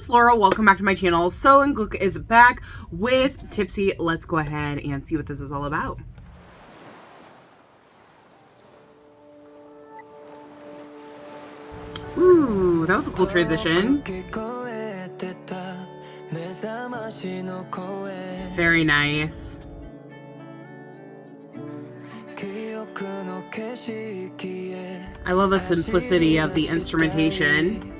it's Laura. Welcome back to my channel. Seo In Guk is back with Tipsy. Let's go ahead and see what this is all about. Ooh, that was a cool transition. Very nice. I love the simplicity of the instrumentation.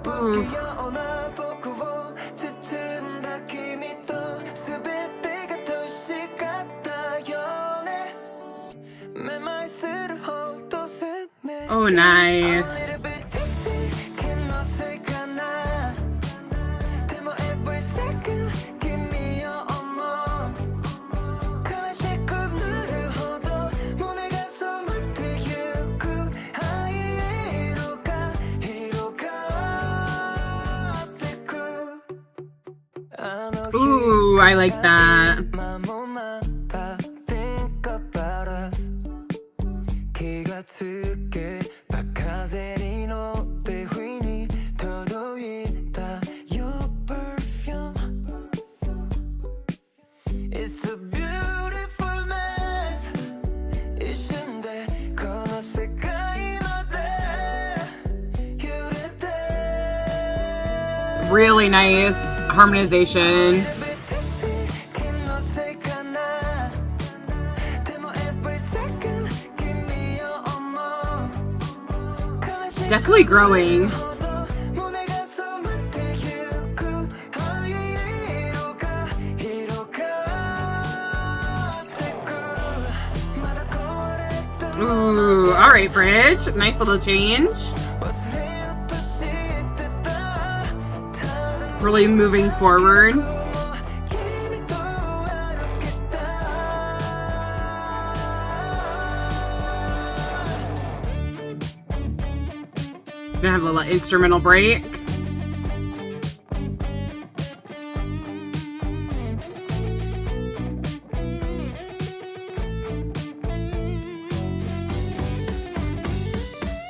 Ooh. Oh, nice. Ooh, I like that. Really nice harmonization. Definitely growing. Ooh, all right, bridge. Nice little change. Really moving forward. Gonna have a little instrumental break.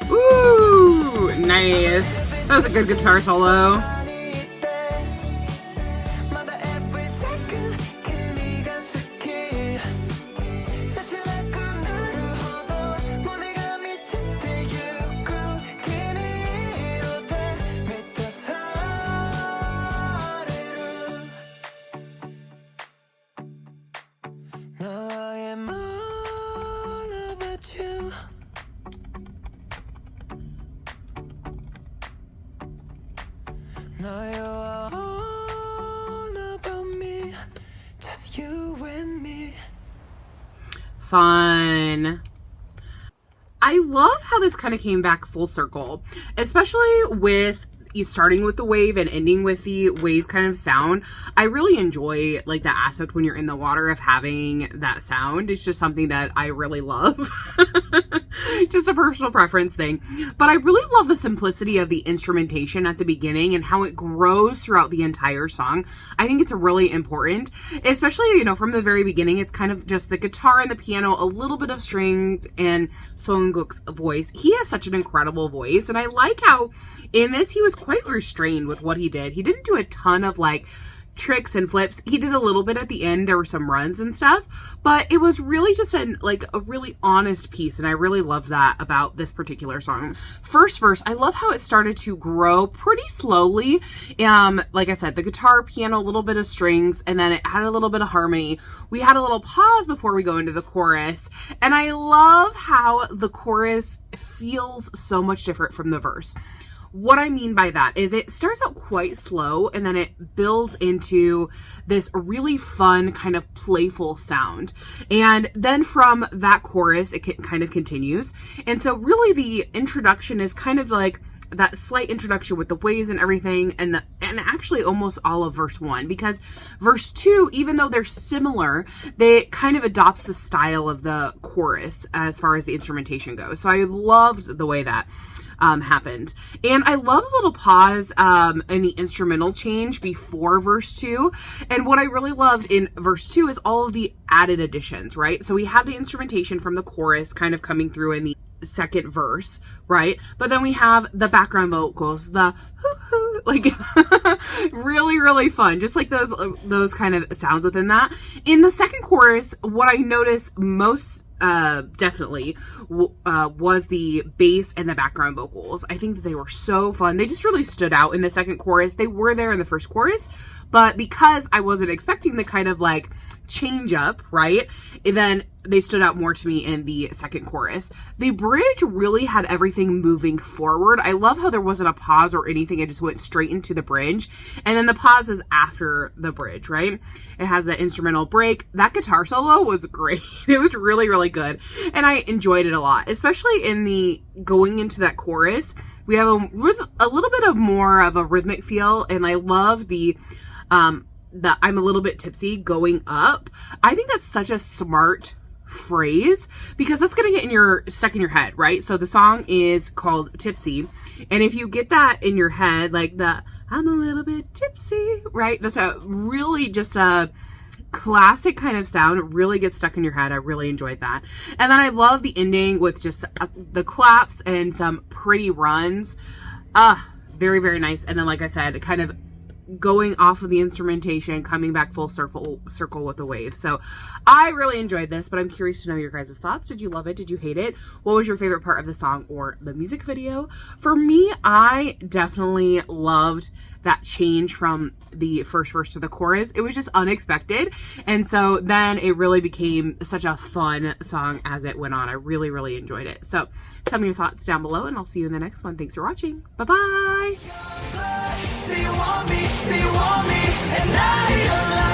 Ooh, nice. That was a good guitar solo. Now you're all about me, just you and me. Fun. I love how this kind of came back full circle, especially with you starting with the wave and ending with the wave kind of sound. I really enjoy like that aspect when you're in the water of having that sound. It's just something that I really love. Just a personal preference thing. But I really love the simplicity of the instrumentation at the beginning and how it grows throughout the entire song. I think it's really important, especially, you know, from the very beginning. It's kind of just the guitar and the piano, a little bit of strings, and Seo In Guk's voice. He has such an incredible voice, and I like how in this he was quite restrained with what he did. He didn't do a ton of like tricks and flips. He did a little bit at the end. There were some runs and stuff, but it was really just a really honest piece, and I really love that about this particular song. First verse, I love how it started to grow pretty slowly. Like I said, the guitar, piano, a little bit of strings, and then it had a little bit of harmony. We had a little pause before we go into the chorus, and I love how the chorus feels so much different from the verse. What I mean by that is it starts out quite slow and then it builds into this really fun kind of playful sound. And then from that chorus, it kind of continues. And so really the introduction is kind of like that slight introduction with the waves and everything, and actually almost all of verse 1, because verse 2, even though they're similar, they kind of adopts the style of the chorus as far as the instrumentation goes. So I loved the way that happened. And I love a little pause in the instrumental change before verse 2. And what I really loved in verse 2 is all of the added additions, right? So we have the instrumentation from the chorus kind of coming through in the second verse, right? But then we have the background vocals, the hoo-hoo, like really, really fun. Just like those kind of sounds within that. In the second chorus, what I noticed most definitely was the bass and the background vocals. I think that they were so fun. They just really stood out in the second chorus. They were there in the first chorus, but because I wasn't expecting the kind of like change up, right? And then they stood out more to me in the second chorus. The bridge really had everything moving forward. I love how there wasn't a pause or anything. It just went straight into the bridge. And then the pause is after the bridge, right? It has that instrumental break. That guitar solo was great. It was really, really good. And I enjoyed it a lot, especially in the going into that chorus. We have a little bit of more of a rhythmic feel. And I love the I'm a little bit tipsy going up. I think that's such a smart phrase because that's going to get stuck in your head, right? So the song is called Tipsy. And if you get that in your head, like the I'm a little bit tipsy, right? That's a really just a classic kind of sound. It really gets stuck in your head. I really enjoyed that. And then I love the ending with just the claps and some pretty runs. Very, very nice. And then, like I said, kind of going off of the instrumentation, coming back full circle with the wave. So I really enjoyed this, but I'm curious to know your guys' thoughts. Did you love it? Did you hate it? What was your favorite part of the song or the music video? For me, I definitely loved that change from the first verse to the chorus. It was just unexpected. And so then it really became such a fun song as it went on. I really, really enjoyed it. So tell me your thoughts down below and I'll see you in the next one. Thanks for watching. Bye-bye. Say you want me, and I